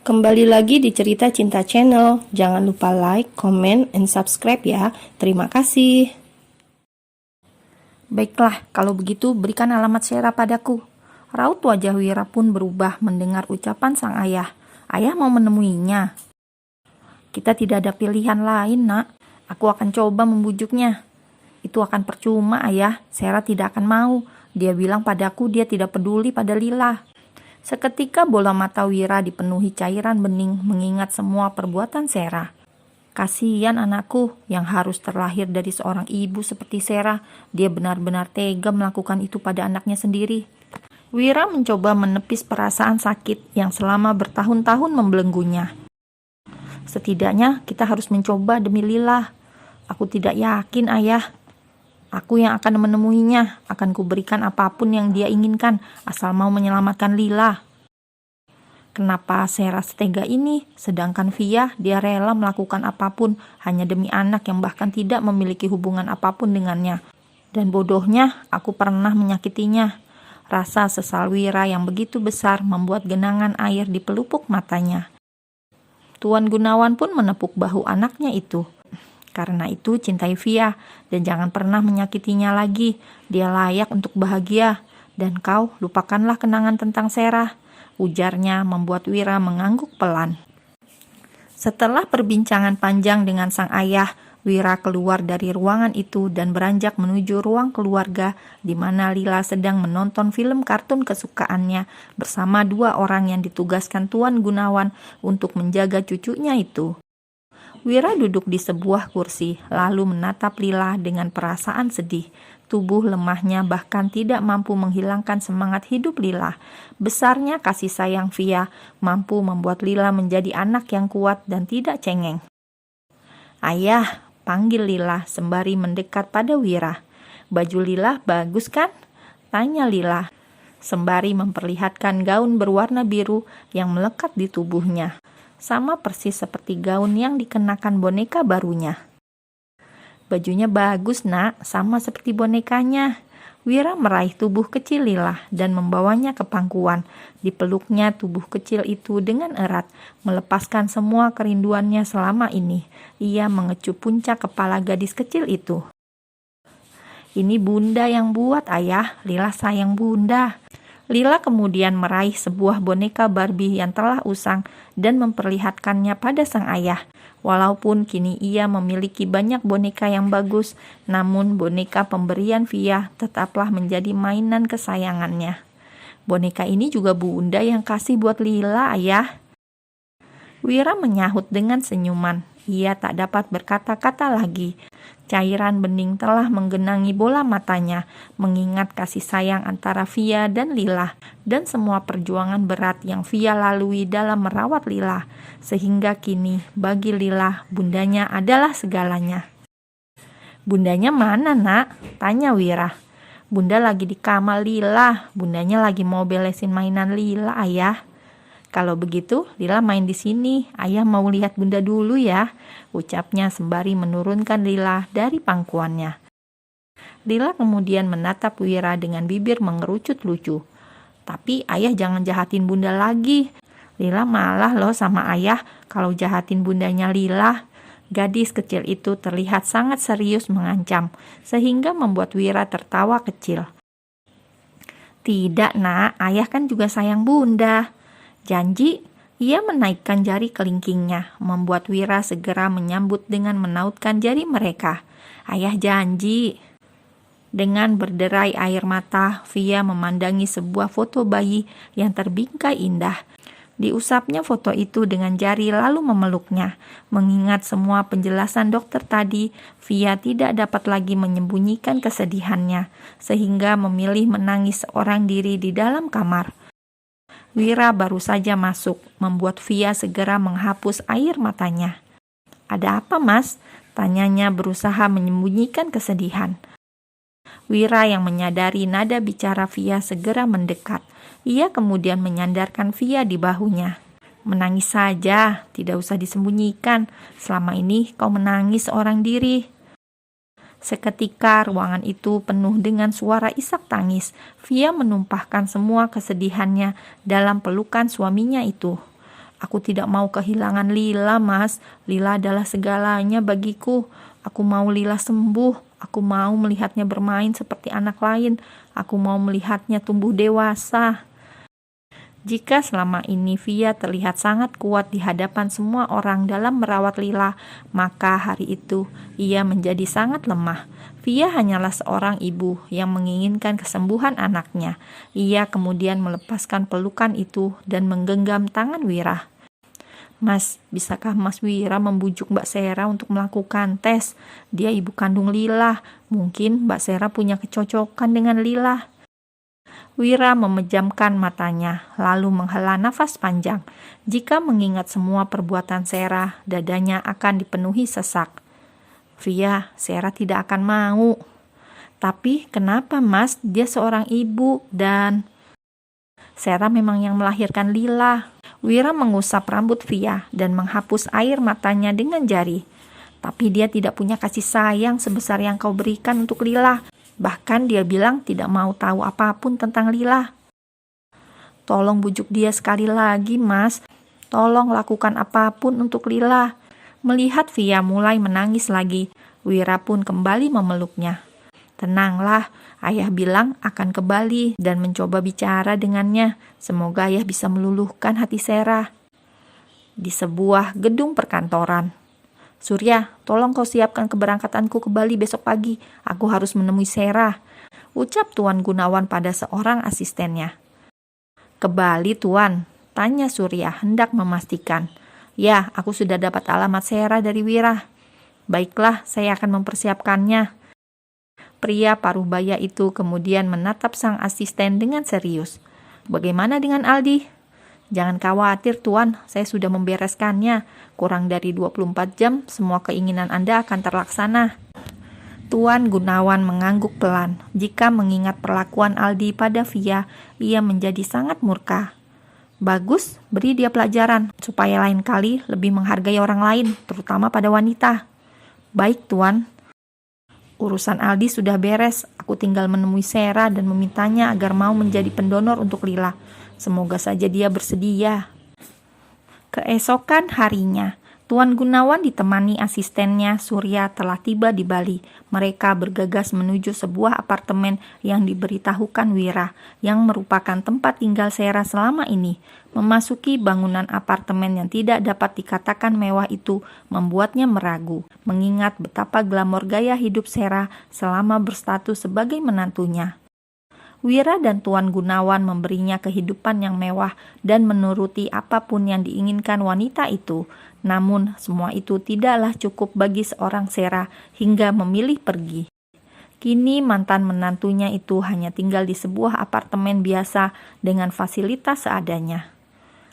Kembali lagi di Cerita Cinta Channel. Jangan lupa like, comment, and subscribe ya. Terima kasih. Baiklah, kalau begitu berikan alamat Sera padaku. Raut wajah Wira pun berubah mendengar ucapan sang ayah. Ayah mau menemuinya. Kita tidak ada pilihan lain, nak. Aku akan coba membujuknya. Itu akan percuma, ayah. Sera tidak akan mau. Dia bilang padaku dia tidak peduli pada Lila. Seketika bola mata Wira dipenuhi cairan bening mengingat semua perbuatan Sera. Kasihan anakku yang harus terlahir dari seorang ibu seperti Sera. Dia benar-benar tega melakukan itu pada anaknya sendiri. Wira mencoba menepis perasaan sakit yang selama bertahun-tahun membelenggunya. Setidaknya kita harus mencoba demi Lila. Aku tidak yakin, ayah. Aku yang akan menemuinya. Akan kuberikan apapun yang dia inginkan, asal mau menyelamatkan Lila. Kenapa Sera setega ini, sedangkan Via dia rela melakukan apapun hanya demi anak yang bahkan tidak memiliki hubungan apapun dengannya. Dan bodohnya, aku pernah menyakitinya. Rasa sesal Wira yang begitu besar membuat genangan air di pelupuk matanya. Tuan Gunawan pun menepuk bahu anaknya itu. Karena itu cintai Via dan jangan pernah menyakitinya lagi. Dia layak untuk bahagia. Dan kau lupakanlah kenangan tentang Sera. Ujarnya membuat Wira mengangguk pelan. Setelah perbincangan panjang dengan sang ayah, Wira keluar dari ruangan itu dan beranjak menuju ruang keluarga di mana Lila sedang menonton film kartun kesukaannya bersama dua orang yang ditugaskan Tuan Gunawan untuk menjaga cucunya itu. Wira duduk di sebuah kursi lalu menatap Lila dengan perasaan sedih. Tubuh lemahnya bahkan tidak mampu menghilangkan semangat hidup Lila. Besarnya kasih sayang Via mampu membuat Lila menjadi anak yang kuat dan tidak cengeng. Ayah, panggil Lila sembari mendekat pada Wira. Baju Lila bagus kan? Tanya Lila sembari memperlihatkan gaun berwarna biru yang melekat di tubuhnya. Sama persis seperti gaun yang dikenakan boneka barunya. Bajunya bagus, nak, sama seperti bonekanya. Wira meraih tubuh kecil Lila dan membawanya ke pangkuan. Dipeluknya tubuh kecil itu dengan erat, melepaskan semua kerinduannya selama ini. Ia mengecup puncak kepala gadis kecil itu. Ini bunda yang buat, ayah. Lila sayang bunda. Lila kemudian meraih sebuah boneka Barbie yang telah usang dan memperlihatkannya pada sang ayah. Walaupun kini ia memiliki banyak boneka yang bagus, namun boneka pemberian Via tetaplah menjadi mainan kesayangannya. Boneka ini juga bunda yang kasih buat Lila, ayah. Wira menyahut dengan senyuman. Ia tak dapat berkata-kata lagi. Cairan bening telah menggenangi bola matanya, mengingat kasih sayang antara Via dan Lila, dan semua perjuangan berat yang Via lalui dalam merawat Lila, sehingga kini bagi Lila bundanya adalah segalanya. Bundanya mana, nak? Tanya Wira. Bunda lagi di kamar Lila, bundanya lagi mau beresin mainan Lila, ayah. Kalau begitu, Lila main di sini. Ayah mau lihat bunda dulu ya, ucapnya sembari menurunkan Lila dari pangkuannya. Lila kemudian menatap Wira dengan bibir mengerucut lucu. Tapi ayah jangan jahatin bunda lagi. Lila malah loh sama ayah kalau jahatin bundanya Lila. Gadis kecil itu terlihat sangat serius mengancam, sehingga membuat Wira tertawa kecil. Tidak, nak, ayah kan juga sayang bunda. Janji. Ia menaikkan jari kelingkingnya, membuat Wira segera menyambut dengan menautkan jari mereka. Ayah janji. Dengan berderai air mata, Via memandangi sebuah foto bayi yang terbingkai indah. Diusapnya foto itu dengan jari lalu memeluknya. Mengingat semua penjelasan dokter tadi, Via tidak dapat lagi menyembunyikan kesedihannya, sehingga memilih menangis seorang diri di dalam kamar. Wira baru saja masuk, membuat Via segera menghapus air matanya. Ada apa, Mas? Tanyanya berusaha menyembunyikan kesedihan. Wira yang menyadari nada bicara Via segera mendekat. Ia kemudian menyandarkan Via di bahunya. Menangis saja, tidak usah disembunyikan. Selama ini kau menangis seorang diri. Seketika ruangan itu penuh dengan suara isak tangis. Via menumpahkan semua kesedihannya dalam pelukan suaminya itu. Aku tidak mau kehilangan Lila, Mas. Lila adalah segalanya bagiku. Aku mau Lila sembuh. Aku mau melihatnya bermain seperti anak lain. Aku mau melihatnya tumbuh dewasa. Jika selama ini Via terlihat sangat kuat di hadapan semua orang dalam merawat Lila, maka hari itu ia menjadi sangat lemah. Via hanyalah seorang ibu yang menginginkan kesembuhan anaknya. Ia kemudian melepaskan pelukan itu dan menggenggam tangan Wira. Mas, bisakah Mas Wira membujuk Mbak Sera untuk melakukan tes? Dia ibu kandung Lila. Mungkin Mbak Sera punya kecocokan dengan Lila. Wira memejamkan matanya, lalu menghela nafas panjang. Jika mengingat semua perbuatan Sera, dadanya akan dipenuhi sesak. Via, Sera tidak akan mau. Tapi kenapa, Mas? Dia seorang ibu dan Sera memang yang melahirkan Lila. Wira mengusap rambut Via dan menghapus air matanya dengan jari. Tapi dia tidak punya kasih sayang sebesar yang kau berikan untuk Lila. Bahkan dia bilang tidak mau tahu apapun tentang Lila. Tolong bujuk dia sekali lagi, Mas. Tolong lakukan apapun untuk Lila. Melihat Via mulai menangis lagi, Wira pun kembali memeluknya. Tenanglah, ayah bilang akan kembali dan mencoba bicara dengannya. Semoga ayah bisa meluluhkan hati Sera. Di sebuah gedung perkantoran. Surya, tolong kau siapkan keberangkatanku ke Bali besok pagi. Aku harus menemui Sera, ucap Tuan Gunawan pada seorang asistennya. Ke Bali, Tuan? Tanya Surya hendak memastikan. Ya, aku sudah dapat alamat Sera dari Wira. Baiklah, saya akan mempersiapkannya. Pria paruh baya itu kemudian menatap sang asisten dengan serius. Bagaimana dengan Aldi? Jangan khawatir, Tuan, saya sudah membereskannya. Kurang dari 24 jam, semua keinginan Anda akan terlaksana. Tuan Gunawan mengangguk pelan. Jika mengingat perlakuan Aldi pada Via, ia menjadi sangat murka. Bagus, beri dia pelajaran, supaya lain kali lebih menghargai orang lain, terutama pada wanita. Baik, Tuan. Urusan Aldi sudah beres. Aku tinggal menemui Sera dan memintanya agar mau menjadi pendonor untuk Lila. Semoga saja dia bersedia. Keesokan harinya, Tuan Gunawan ditemani asistennya Surya telah tiba di Bali. Mereka bergegas menuju sebuah apartemen yang diberitahukan Wira, yang merupakan tempat tinggal Sera selama ini. Memasuki bangunan apartemen yang tidak dapat dikatakan mewah itu membuatnya meragu, mengingat betapa glamor gaya hidup Sera selama berstatus sebagai menantunya. Wira dan Tuan Gunawan memberinya kehidupan yang mewah dan menuruti apapun yang diinginkan wanita itu. Namun semua itu tidaklah cukup bagi seorang Sera hingga memilih pergi. Kini mantan menantunya itu hanya tinggal di sebuah apartemen biasa dengan fasilitas seadanya.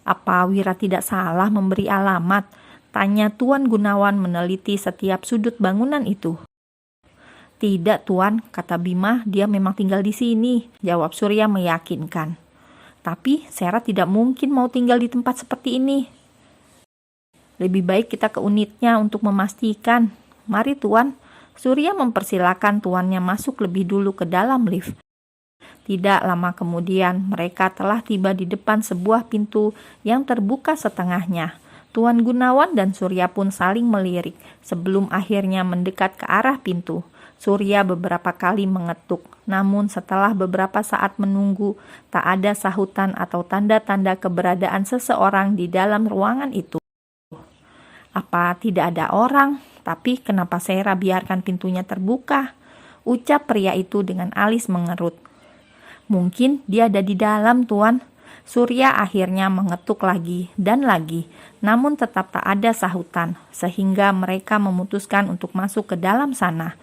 Apa Wira tidak salah memberi alamat? Tanya Tuan Gunawan meneliti setiap sudut bangunan itu. Tidak, Tuan, kata Bima, dia memang tinggal di sini, jawab Surya meyakinkan. Tapi Sera tidak mungkin mau tinggal di tempat seperti ini. Lebih baik kita ke unitnya untuk memastikan. Mari, Tuan. Surya mempersilakan tuannya masuk lebih dulu ke dalam lift. Tidak lama kemudian, mereka telah tiba di depan sebuah pintu yang terbuka setengahnya. Tuan Gunawan dan Surya pun saling melirik sebelum akhirnya mendekat ke arah pintu. Surya beberapa kali mengetuk, namun setelah beberapa saat menunggu, tak ada sahutan atau tanda-tanda keberadaan seseorang di dalam ruangan itu. Apa tidak ada orang? Tapi kenapa Sera biarkan pintunya terbuka? Ucap pria itu dengan alis mengerut. Mungkin dia ada di dalam, Tuan. Surya akhirnya mengetuk lagi dan lagi, namun tetap tak ada sahutan, sehingga mereka memutuskan untuk masuk ke dalam sana.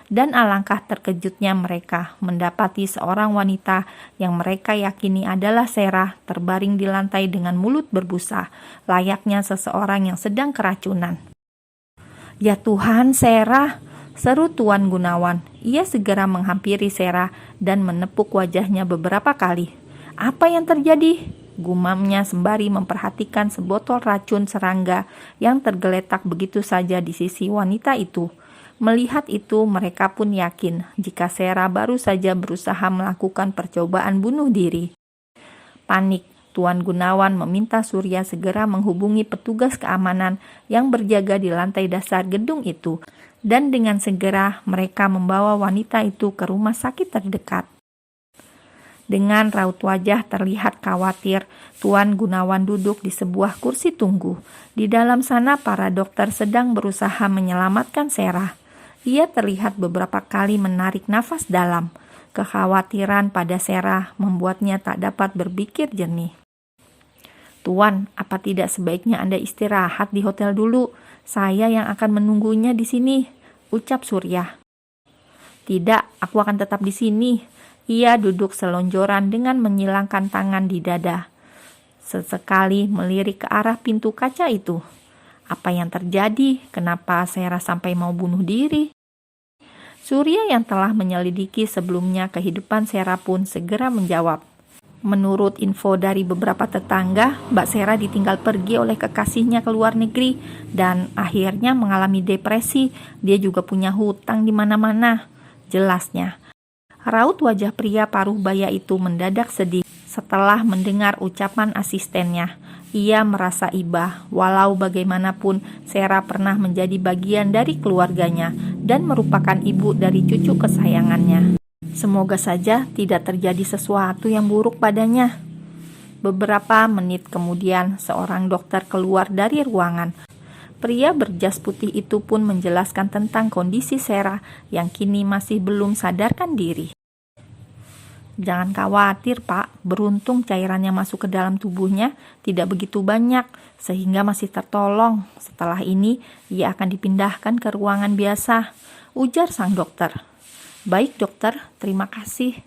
Dan alangkah terkejutnya mereka mendapati seorang wanita yang mereka yakini adalah Sera terbaring di lantai dengan mulut berbusa, layaknya seseorang yang sedang keracunan. Ya Tuhan, Sera, seru Tuan Gunawan. Ia segera menghampiri Sera dan menepuk wajahnya beberapa kali. Apa yang terjadi? Gumamnya sembari memperhatikan sebotol racun serangga yang tergeletak begitu saja di sisi wanita itu. Melihat itu, mereka pun yakin jika Sera baru saja berusaha melakukan percobaan bunuh diri. Panik, Tuan Gunawan meminta Surya segera menghubungi petugas keamanan yang berjaga di lantai dasar gedung itu, dan dengan segera mereka membawa wanita itu ke rumah sakit terdekat. Dengan raut wajah terlihat khawatir, Tuan Gunawan duduk di sebuah kursi tunggu. Di dalam sana para dokter sedang berusaha menyelamatkan Sarah. Ia terlihat beberapa kali menarik nafas dalam. Kekhawatiran pada Sarah membuatnya tak dapat berpikir jernih. Tuan, apa tidak sebaiknya Anda istirahat di hotel dulu? Saya yang akan menunggunya di sini, ucap Surya. Tidak, aku akan tetap di sini. Ia duduk selonjoran dengan menyilangkan tangan di dada. Sesekali melirik ke arah pintu kaca itu. Apa yang terjadi? Kenapa Sarah sampai mau bunuh diri? Surya yang telah menyelidiki sebelumnya kehidupan Sarah pun segera menjawab. Menurut info dari beberapa tetangga, Mbak Sarah ditinggal pergi oleh kekasihnya ke luar negeri dan akhirnya mengalami depresi. Dia juga punya hutang di mana-mana. Jelasnya. Raut wajah pria paruh baya itu mendadak sedih setelah mendengar ucapan asistennya. Ia merasa iba, walau bagaimanapun Sarah pernah menjadi bagian dari keluarganya dan merupakan ibu dari cucu kesayangannya. Semoga saja tidak terjadi sesuatu yang buruk padanya. Beberapa menit kemudian, seorang dokter keluar dari ruangan. Pria berjas putih itu pun menjelaskan tentang kondisi Sarah yang kini masih belum sadarkan diri. Jangan khawatir, Pak. Beruntung cairannya masuk ke dalam tubuhnya tidak begitu banyak, sehingga masih tertolong. Setelah ini, ia akan dipindahkan ke ruangan biasa, ujar sang dokter. Baik dokter, terima kasih.